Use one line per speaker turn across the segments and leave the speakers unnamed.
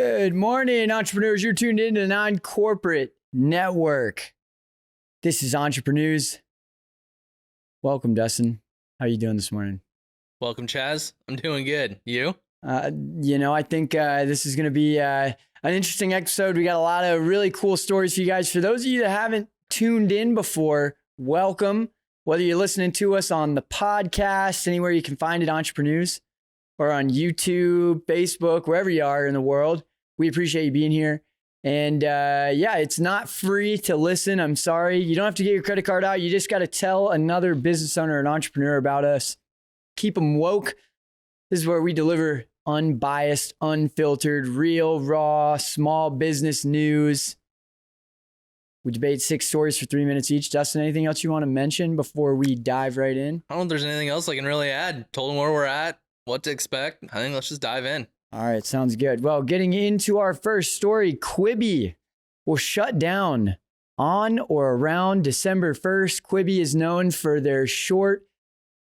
Good morning, entrepreneurs. You're tuned into the Non-Corporate Network. This is Entreprenews. Welcome, Dustin. How are you doing this morning?
Welcome, Chaz. I'm doing good. You?
I think this is going to be an interesting episode. We got a lot of really cool stories for you guys. For those of you that haven't tuned in before, welcome. Whether you're listening to us on the podcast, anywhere you can find it, Entreprenews, or on YouTube, Facebook, wherever you are in the world, we appreciate you being here. And it's not free to listen. I'm sorry. You don't have to get your credit card out. You just got to tell another business owner, an entrepreneur about us. Keep them woke. This is where we deliver unbiased, unfiltered, real, raw, small business news. We debate 6 stories for 3 minutes each. Dustin, anything else you want to mention before we dive right in?
I don't know if there's anything else I can really add. Told them where we're at, what to expect. I think let's just dive in.
All right, sounds good. Well, getting into our first story, Quibi will shut down on or around December 1st. Quibi is known for their short,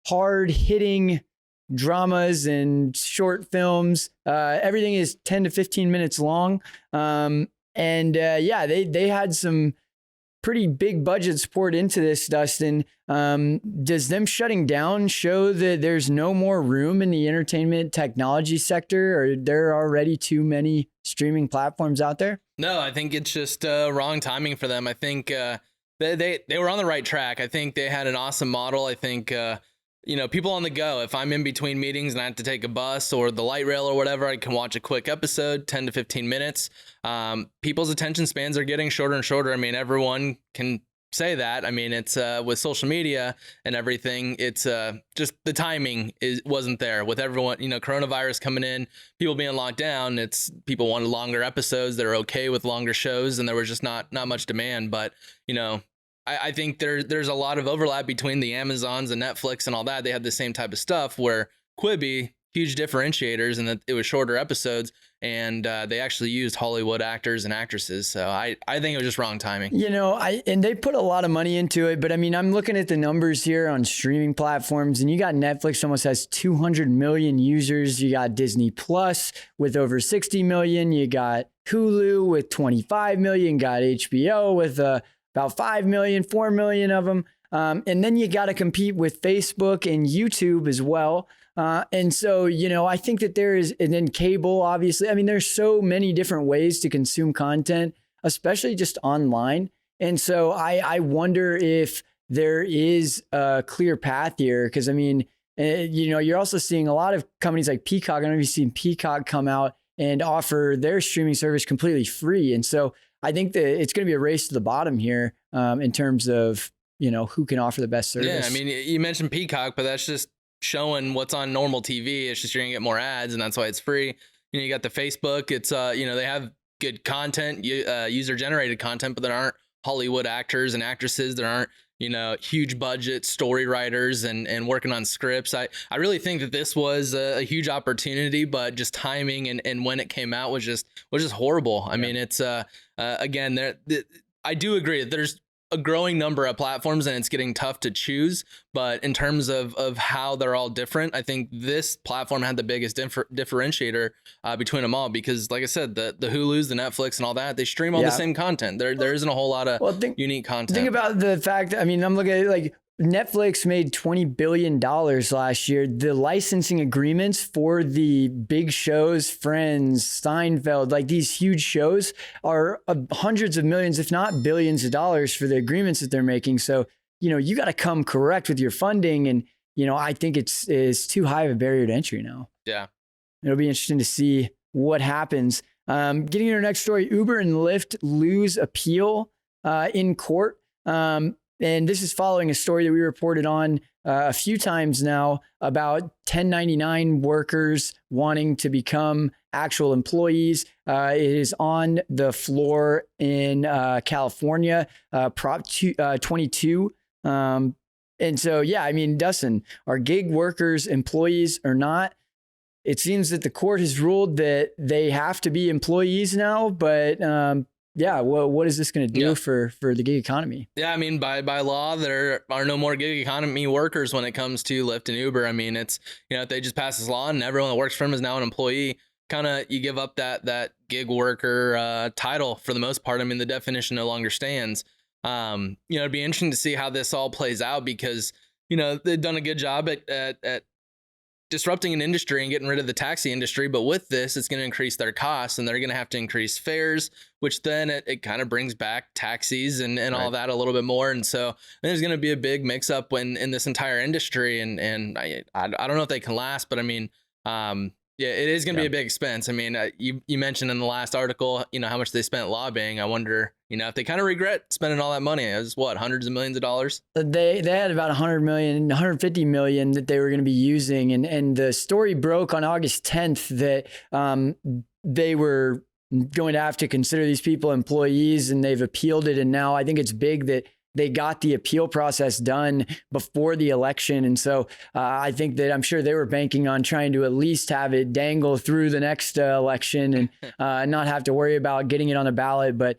hard-hitting dramas and short films. Everything is 10 to 15 minutes long. They had some pretty big budgets poured into this, Dustin. Does them shutting down show that there's no more room in the entertainment technology sector, or there are already too many streaming platforms out there?
No, I think it's just wrong timing for them. I think they were on the right track. I think they had an awesome model. I think people on the go. If I'm in between meetings and I have to take a bus or the light rail or whatever, I can watch a quick episode, 10 to 15 minutes. People's attention spans are getting shorter and shorter. I mean, everyone can say that. I mean, it's with social media and everything, it's just the timing wasn't there with everyone, coronavirus coming in, people being locked down. It's people wanted longer episodes. They're okay with longer shows, and there was just not much demand. But, I think there's a lot of overlap between the Amazons and Netflix and all that. They have the same type of stuff, where Quibi, huge differentiators, and that it was shorter episodes, and they actually used Hollywood actors and actresses. So I think it was just wrong timing.
And they put a lot of money into it, but I mean, I'm looking at the numbers here on streaming platforms, and you got Netflix almost has 200 million users. You got Disney Plus with over 60 million. You got Hulu with 25 million. You got HBO with about 5 million, 4 million of them. And then you got to compete with Facebook and YouTube as well. And so, I think that there is, and then cable, obviously. I mean, there's so many different ways to consume content, especially just online. And so I wonder if there is a clear path here. Because, I mean, you're also seeing a lot of companies like Peacock. I don't know if you've seen Peacock come out and offer their streaming service completely free. And so I think that it's going to be a race to the bottom here in terms of, who can offer the best service.
Yeah, I mean, you mentioned Peacock, but that's just showing what's on normal TV. It's just you're going to get more ads, and that's why it's free. You got the Facebook. It's, they have good content, user-generated content, but there aren't Hollywood actors and actresses. There aren't, huge budget story writers and working on scripts. I really think that this was a huge opportunity, but just timing and when it came out was just horrible. I mean, it's again, I do agree that there's a growing number of platforms and it's getting tough to choose, but in terms of how they're all different, I think this platform had the biggest differentiator between them all, because like I said, the Hulus, the Netflix and all that, they stream all the same content. There isn't a whole lot of unique content.
Think about the fact, I mean, I'm looking at it like Netflix made $20 billion last year. The licensing agreements for the big shows, Friends, Seinfeld, like these huge shows are hundreds of millions, if not billions of dollars for the agreements that they're making. So, you got to come correct with your funding. And, I think it's too high of a barrier to entry now.
Yeah.
It'll be interesting to see what happens. Getting into our next story, Uber and Lyft lose appeal in court. And this is following a story that we reported on a few times now about 1099 workers wanting to become actual employees. It is on the floor in California, Prop 22. And so, I mean, Dustin, are gig workers employees or not? It seems that the court has ruled that they have to be employees now, but what is this going to do for the gig economy?
Yeah, I mean, by law, there are no more gig economy workers when it comes to Lyft and Uber. I mean, it's, if they just pass this law and everyone that works for them is now an employee, you give up that gig worker title for the most part. I mean, the definition no longer stands. It'd be interesting to see how this all plays out, because they've done a good job at disrupting an industry and getting rid of the taxi industry. But with this, it's going to increase their costs, and they're going to have to increase fares, which then it kind of brings back taxis and all that a little bit more. And so there's going to be a big mix up in this entire industry. And I don't know if they can last, but I mean, yeah, it is going to be a big expense. I mean, you mentioned in the last article, how much they spent lobbying. I wonder, if they kind of regret spending all that money. It was hundreds of millions of dollars.
They had about 100 million, 150 million that they were going to be using. And the story broke on August 10th that they were going to have to consider these people employees, and they've appealed it. And now I think it's big that they got the appeal process done before the election. And so I think that I'm sure they were banking on trying to at least have it dangle through the next election and not have to worry about getting it on the ballot. But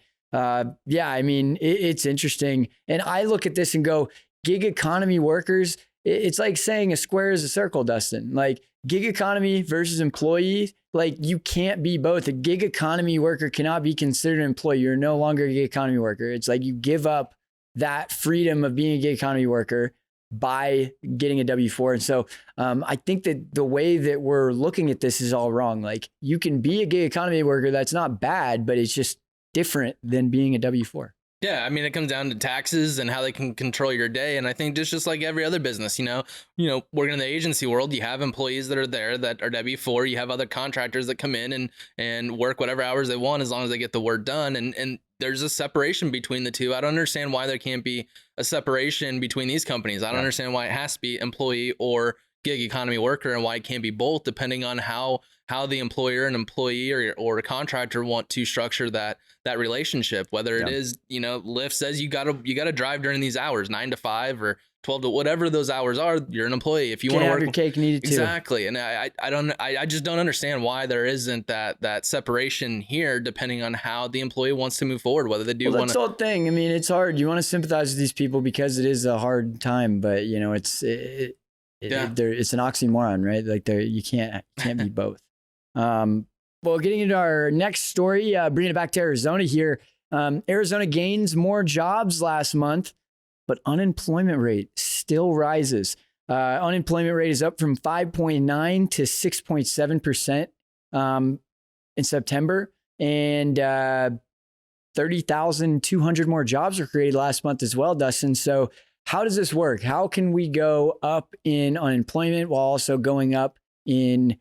yeah, I mean, it's interesting. And I look at this and go, gig economy workers, it's like saying a square is a circle, Dustin. Like gig economy versus employee, like you can't be both. A gig economy worker cannot be considered an employee. You're no longer a gig economy worker. It's like you give up that freedom of being a gig economy worker by getting a W-4. And so I think that the way that we're looking at this is all wrong. Like you can be a gig economy worker. That's not bad, but it's just different than being a W-4.
Yeah, I mean, it comes down to taxes and how they can control your day. And I think just like every other business, working in the agency world, you have employees that are there that are W-4. You have other contractors that come in and work whatever hours they want as long as they get the work done. And there's a separation between the two. I don't understand why there can't be a separation between these companies. I don't understand why it has to be employee or gig economy worker, and why it can't be both, depending on how the employer and employee or a contractor want to structure that relationship. Whether it is, Lyft says you gotta drive during these hours, 9 to 5 or 12 to whatever those hours are, you're an employee. If you want to work
your cake and eat it too.
Exactly. And I just don't understand why there isn't that separation here, depending on how the employee wants to move forward, whether they do want to.
That's the whole thing. I mean, it's hard. You want to sympathize with these people because it is a hard time, but it's an oxymoron, right? Like you can't be both. Well, getting into our next story, bringing it back to Arizona here. Arizona gains more jobs last month, but unemployment rate still rises. Unemployment rate is up from 5.9 to 6.7% in September. And 30,200 more jobs were created last month as well, Dustin. So how does this work? How can we go up in unemployment while also going up in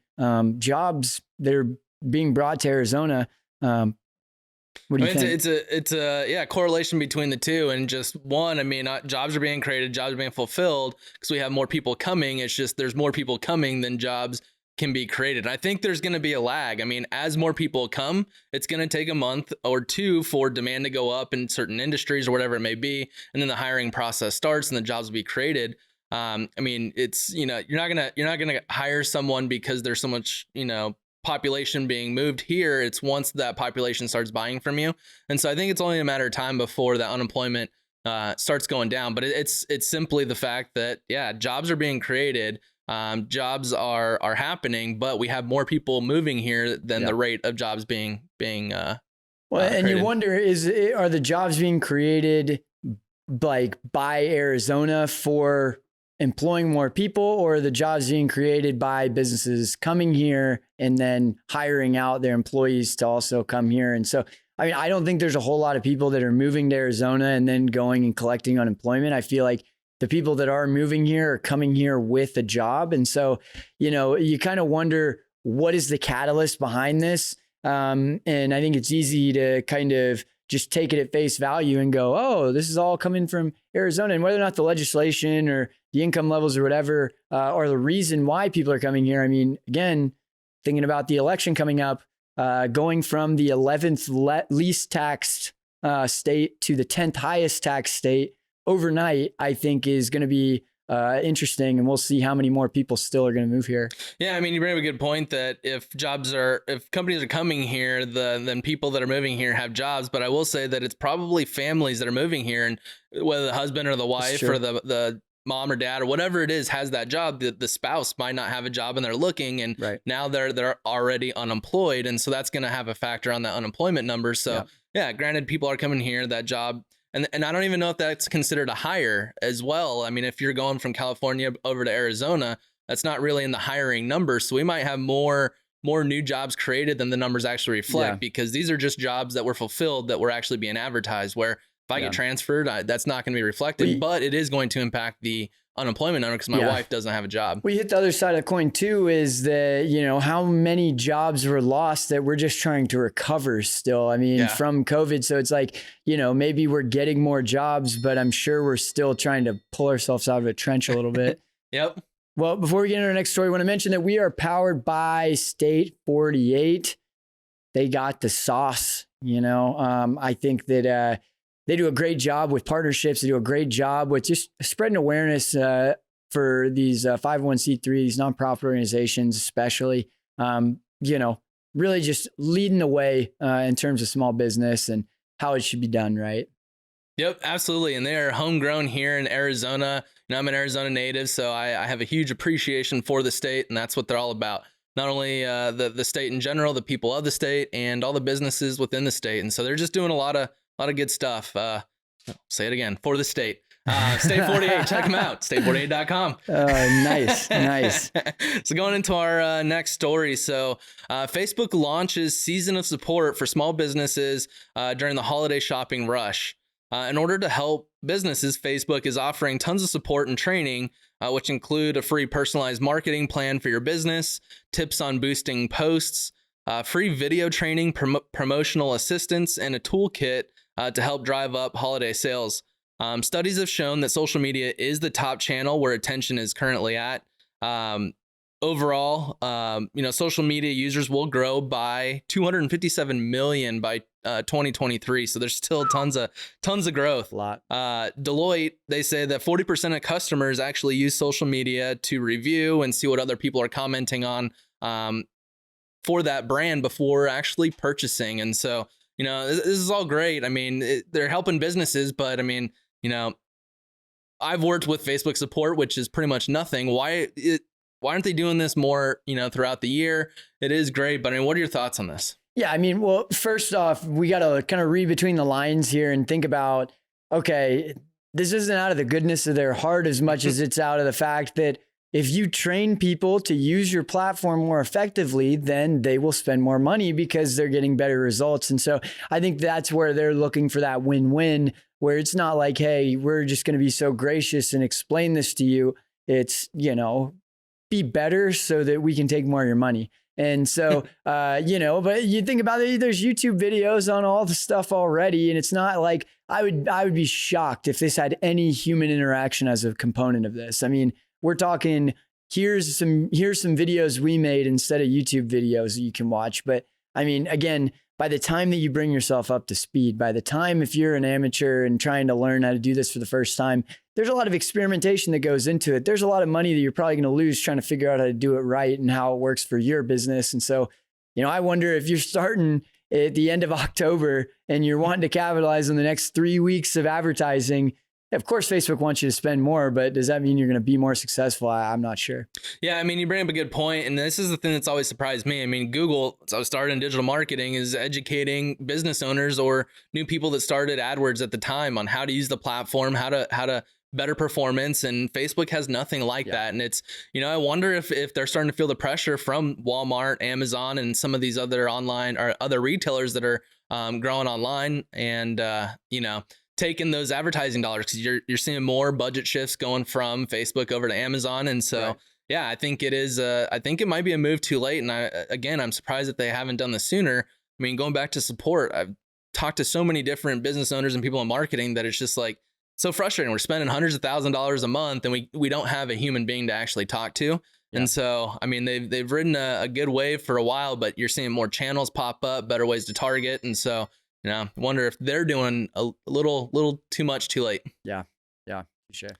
jobs that are being brought to Arizona? What do you think?
It's a correlation between the two, and just one. I mean, jobs are being created, jobs are being fulfilled because we have more people coming. It's just there's more people coming than jobs can be created. And I think there's going to be a lag. I mean, as more people come, it's going to take a month or two for demand to go up in certain industries or whatever it may be, and then the hiring process starts and the jobs will be created. I mean, it's you're not gonna hire someone because there's so much population being moved here. It's once that population starts buying from you. And so I think it's only a matter of time before that unemployment starts going down. But it's simply the fact that, jobs are being created. Jobs are happening, but we have more people moving here than the rate of jobs being and
created. You wonder, are the jobs being created like by Arizona for employing more people, or the jobs being created by businesses coming here and then hiring out their employees to also come here? And so, I mean, I don't think there's a whole lot of people that are moving to Arizona and then going and collecting unemployment. I feel like the people that are moving here are coming here with a job. And so, you kind of wonder, what is the catalyst behind this? And I think it's easy to kind of just take it at face value and go, oh, this is all coming from Arizona. And whether or not the legislation or the income levels or whatever are the reason why people are coming here. I mean, again, thinking about the election coming up, going from the 11th least taxed state to the 10th highest taxed state overnight, I think is going to be interesting, and we'll see how many more people still are going to move here.
Yeah, I mean, you bring up a good point that if companies are coming here, then people that are moving here have jobs. But I will say that it's probably families that are moving here, and whether the husband or the wife or the mom or dad or whatever it is has that job, the spouse might not have a job and they're looking, and now they're already unemployed. And so that's going to have a factor on the unemployment numbers. So yeah, granted, people are coming here, that job. And I don't even know if that's considered a hire as well. I mean, if you're going from California over to Arizona, that's not really in the hiring numbers. So we might have more new jobs created than the numbers actually reflect, because these are just jobs that were fulfilled that were actually being advertised, where if I get transferred, that's not going to be reflected, but it is going to impact the unemployment number because my wife doesn't have a job.
We hit the other side of the coin too, is that, you know, how many jobs were lost that we're just trying to recover still. I mean, from COVID. So it's like, you know, maybe we're getting more jobs, but I'm sure we're still trying to pull ourselves out of a trench a little bit.
Yep.
Well, before we get into our next story, I want to mention that we are powered by State 48. They got the sauce, you know. I think that they do a great job with partnerships. They do a great job with just spreading awareness for these 501c3, these nonprofit organizations, especially, you know, really just leading the way in terms of small business and how it should be done, right?
Yep, absolutely. And they are homegrown here in Arizona. You know, I'm an Arizona native, so I have a huge appreciation for the state, and that's what they're all about. Not only the state in general, the people of the state, and all the businesses within the state. And so they're just doing a lot of good stuff. Say it again, for the state. State 48, check them out, state48.com.
Nice, nice.
So going into our next story. So Facebook launches season of support for small businesses during the holiday shopping rush. In order to help businesses, Facebook is offering tons of support and training, which include a free personalized marketing plan for your business, tips on boosting posts, free video training, promotional assistance, and a toolkit to help drive up holiday sales. Studies have shown that social media is the top channel where attention is currently at. Overall, you know, social media users will grow by 257 million by 2023. So there's still tons of growth.
A lot.
Deloitte, they say that 40% of customers actually use social media to review and see what other people are commenting on for that brand before actually purchasing. And so, you know, this is all great. I mean, they're helping businesses, but I mean, you know, I've worked with Facebook support, which is pretty much nothing. Why aren't they doing this more, you know, throughout the year? It is great, but I mean, what are your thoughts on this?
Yeah, I mean, well, first off, we got to kind of read between the lines here and think about, okay, this isn't out of the goodness of their heart as much as it's out of the fact that if you train people to use your platform more effectively, then they will spend more money because they're getting better results. And so I think that's where they're looking for that win-win, where it's not like, hey, we're just going to be so gracious and explain this to you. It's, you know, be better so that we can take more of your money. And so, you know, but you think about it, there's YouTube videos on all the stuff already. And it's not like I would be shocked if this had any human interaction as a component of this. I mean, we're talking, here's some videos we made instead of YouTube videos that you can watch. But I mean, again, by the time that you bring yourself up to speed, by the time if you're an amateur and trying to learn how to do this for the first time, there's a lot of experimentation that goes into it. There's a lot of money that you're probably going to lose trying to figure out how to do it right and how it works for your business. And so, you know, I wonder if you're starting at the end of October and you're wanting to capitalize on the next 3 weeks of advertising. Of course, Facebook wants you to spend more, but does that mean you're going to be more successful? I'm not sure.
Yeah, I mean, you bring up a good point, and this is the thing that's always surprised me. I mean, Google, so I started in digital marketing, is educating business owners or new people that started AdWords at the time on how to use the platform, how to better performance, and Facebook has nothing like that. And it's, you know, I wonder if they're starting to feel the pressure from Walmart, Amazon, and some of these other online or other retailers that are growing online and, you know, taking those advertising dollars, because you're seeing more budget shifts going from Facebook over to Amazon. And so, yeah, I think it is, I think it might be a move too late. And I'm surprised that they haven't done this sooner. I mean, going back to support, I've talked to so many different business owners and people in marketing that it's just like, so frustrating. We're spending hundreds of $1,000s a month and we don't have a human being to actually talk to. Yeah. And so, I mean, they've ridden a good wave for a while, but you're seeing more channels pop up, better ways to target. And so, you know, I wonder if they're doing a little too much too late.
Yeah, for sure.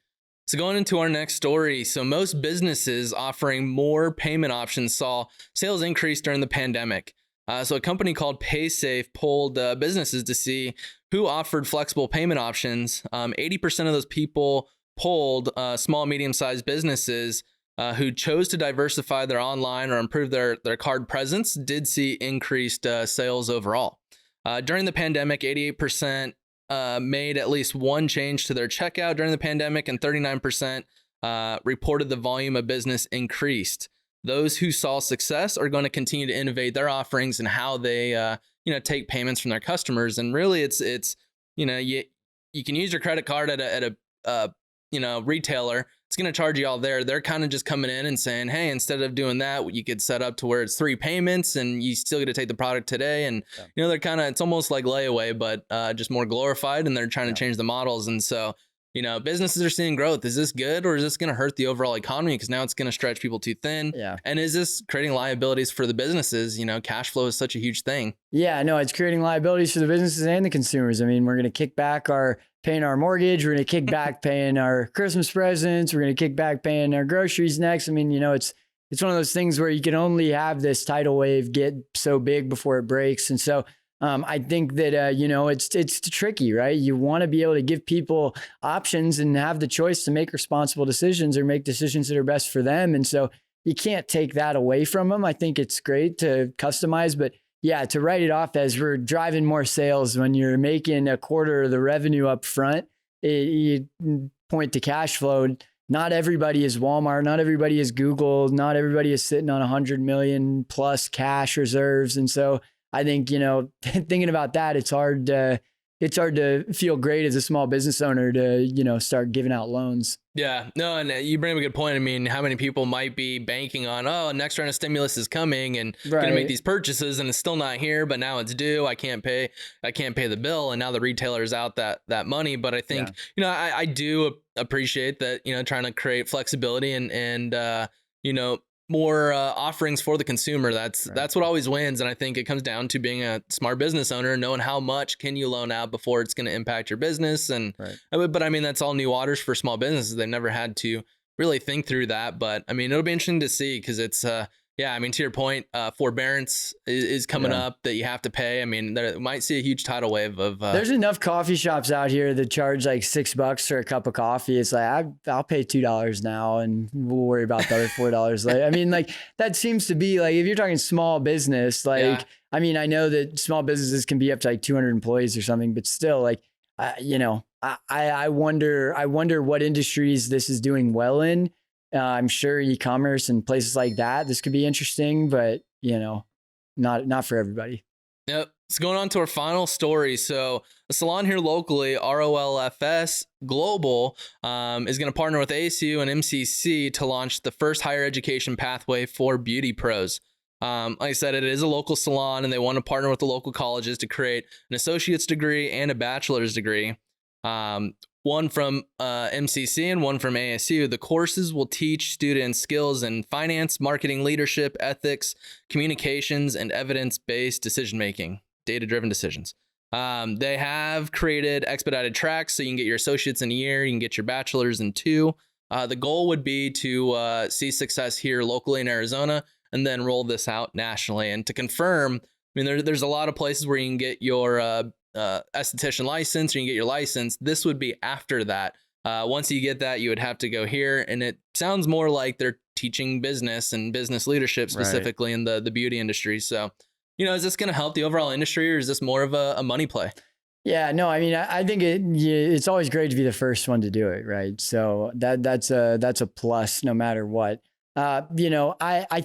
So going into our next story. So most businesses offering more payment options saw sales increase during the pandemic. So a company called Paysafe polled businesses to see who offered flexible payment options. 80% of those people polled small, medium-sized businesses who chose to diversify their online or improve their card presence did see increased sales overall. During the pandemic, 88% made at least one change to their checkout during the pandemic, and 39% reported the volume of business increased. Those who saw success are going to continue to innovate their offerings and how they take payments from their customers. And really, it's you can use your credit card at a retailer. It's going to charge you all there. They're kind of just coming in and saying, hey, instead of doing that, you could set up to where it's 3 payments and you still get to take the product today. And, they're it's almost like layaway, but just more glorified, and they're trying to change the models. And so, businesses are seeing growth. Is this good, or is this going to hurt the overall economy? Because now it's going to stretch people too thin.
Yeah.
And is this creating liabilities for the businesses? Cash flow is such a huge thing.
Yeah, no, it's creating liabilities for the businesses and the consumers. I mean, we're going to kick back paying our mortgage. We're going to kick back paying our Christmas presents. We're going to kick back paying our groceries next. I mean, it's one of those things where you can only have this tidal wave get so big before it breaks. And so I think that, it's tricky, right? You want to be able to give people options and have the choice to make responsible decisions or make decisions that are best for them. And so you can't take that away from them. I think it's great to customize, but yeah, to write it off as we're driving more sales when you're making a quarter of the revenue up front, you point to cash flow. Not everybody is Walmart. Not everybody is Google. Not everybody is sitting on 100 million plus cash reserves. And so I think, thinking about that, it's hard to feel great as a small business owner to, start giving out loans.
Yeah, no, and you bring up a good point. I mean, how many people might be banking on, next round of stimulus is coming and going to make these purchases, and it's still not here, but now it's due. I can't pay the bill, and now the retailer's out that money. But I think, I do appreciate that, trying to create flexibility and more offerings for the consumer. That's what always wins. And I think it comes down to being a smart business owner, knowing how much can you loan out before it's going to impact your business. And, but I mean, that's all new waters for small businesses. They've never had to really think through that, but I mean, it'll be interesting to see, because it's, to your point, forbearance is coming up that you have to pay. I mean, there might see a huge tidal wave of.
There's enough coffee shops out here that charge like $6 for a cup of coffee. It's like, I'll pay $2 now and we'll worry about the other $4 later. I mean, like that seems to be like, if you're talking small business, like, I mean, I know that small businesses can be up to like 200 employees or something, but still like, I wonder what industries this is doing well in. I'm sure e-commerce and places like that, this could be interesting, but not for everybody.
Yep. So going on to our final story. So a salon here locally, ROLFS Global, is going to partner with ASU and MCC to launch the first higher education pathway for beauty pros. Like I said, it is a local salon, and they want to partner with the local colleges to create an associate's degree and a bachelor's degree. One from MCC and one from ASU. The courses will teach students skills in finance, marketing, leadership, ethics, communications, and evidence-based decision-making, data-driven decisions. They have created expedited tracks, so you can get your associates in a year, you can get your bachelor's in 2. The goal would be to see success here locally in Arizona and then roll this out nationally. And to confirm, I mean, there's a lot of places where you can get your esthetician license, or you can get your license. This would be after that. Once you get that, you would have to go here, and it sounds more like they're teaching business and business leadership specifically in the beauty industry. So, is this going to help the overall industry, or is this more of a money play?
Yeah, no, I mean, I think it's always great to be the first one to do it, right? So that's a plus no matter what. I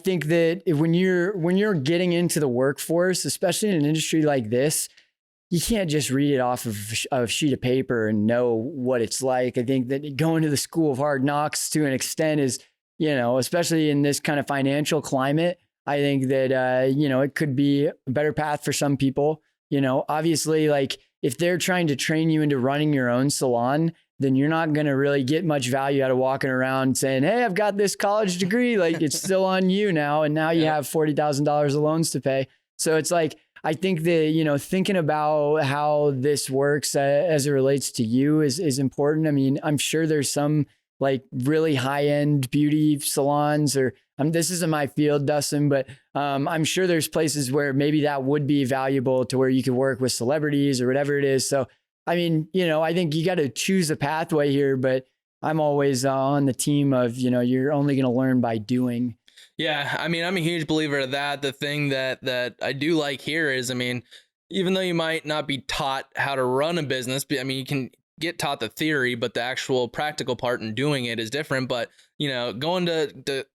think that when you're getting into the workforce, especially in an industry like this, you can't just read it off of a sheet of paper and know what it's like. I think that going to the school of hard knocks to an extent is, especially in this kind of financial climate, I think that, it could be a better path for some people. Obviously, like if they're trying to train you into running your own salon, then you're not going to really get much value out of walking around saying, hey, I've got this college degree. Like it's still on you now. And now you have $40,000 of loans to pay. So it's like, I think that, thinking about how this works as it relates to you is important. I mean, I'm sure there's some like really high-end beauty salons, or this isn't my field, Dustin, but I'm sure there's places where maybe that would be valuable to where you could work with celebrities or whatever it is. So, I mean, I think you got to choose a pathway here, but I'm always on the team of, you're only going to learn by doing.
Yeah, I mean, I'm a huge believer of that. The thing that I do like here is, I mean, even though you might not be taught how to run a business, I mean, you can get taught the theory, but the actual practical part in doing it is different. But, going to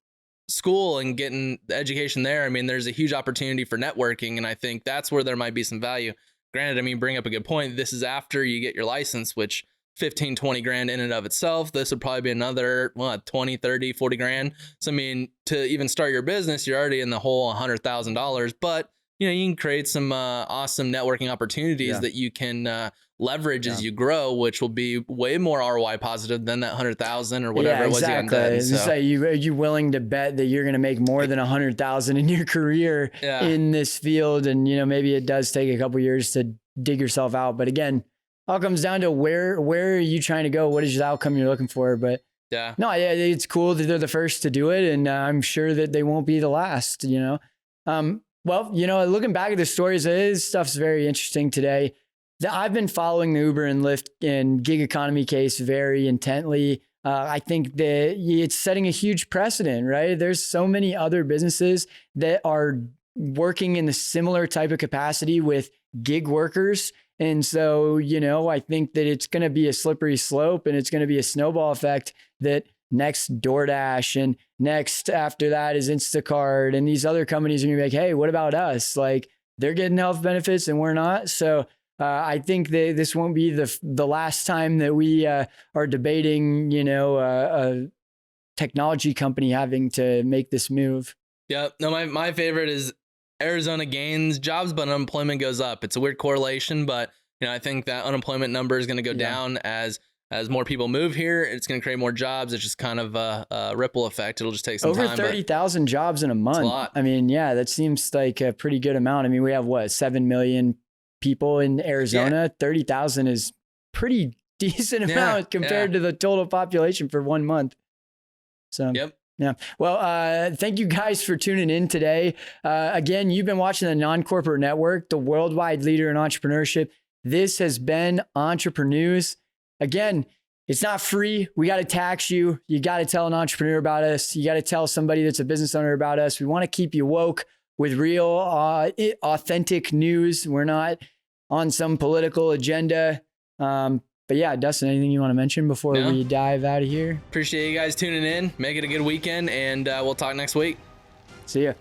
school and getting the education there, I mean, there's a huge opportunity for networking. And I think that's where there might be some value. Granted, I mean, bring up a good point. This is after you get your license, which 15, 20 grand in and of itself. This would probably be another 20, 30, 40 grand. So, I mean, to even start your business, you're already in the whole $100,000, but you can create some awesome networking opportunities that you can leverage as you grow, which will be way more ROI positive than that 100,000 or whatever it was you got done.
So. Are you willing to bet that you're going to make more than 100,000 in your career in this field? And, maybe it does take a couple years to dig yourself out. But again, all comes down to where are you trying to go? What is the outcome you're looking for? But no, it's cool that they're the first to do it. And I'm sure that they won't be the last, Well, looking back at the stories, this stuff's very interesting today. I've been following the Uber and Lyft and gig economy case very intently. I think that it's setting a huge precedent, right? There's so many other businesses that are working in the similar type of capacity with gig workers. And so, I think that it's going to be a slippery slope and it's going to be a snowball effect that next DoorDash and next after that is Instacart and these other companies are going to be like, hey, what about us? Like they're getting health benefits and we're not. So I think that this won't be the last time that we are debating, a technology company having to make this move.
Yeah. No, my favorite is Arizona gains jobs, but unemployment goes up. It's a weird correlation, but I think that unemployment number is going to go down as more people move here. It's going to create more jobs. It's just kind of a ripple effect. It'll just take some time.
Over 30,000 jobs in a month.
That's a lot.
I mean, that seems like a pretty good amount. I mean, we have 7 million people in Arizona. Yeah. 30,000 is pretty decent amount compared to the total population for 1 month. So, yeah. Well, thank you guys for tuning in today. Again, you've been watching the Non-Corporate Network, the worldwide leader in entrepreneurship. This has been Entreprenews. Again, it's not free. We got to tax you. You got to tell an entrepreneur about us. You got to tell somebody that's a business owner about us. We want to keep you woke with real, authentic news. We're not on some political agenda. But yeah, Dustin, anything you want to mention before we dive out of here?
Appreciate you guys tuning in. Make it a good weekend, and we'll talk next week.
See ya.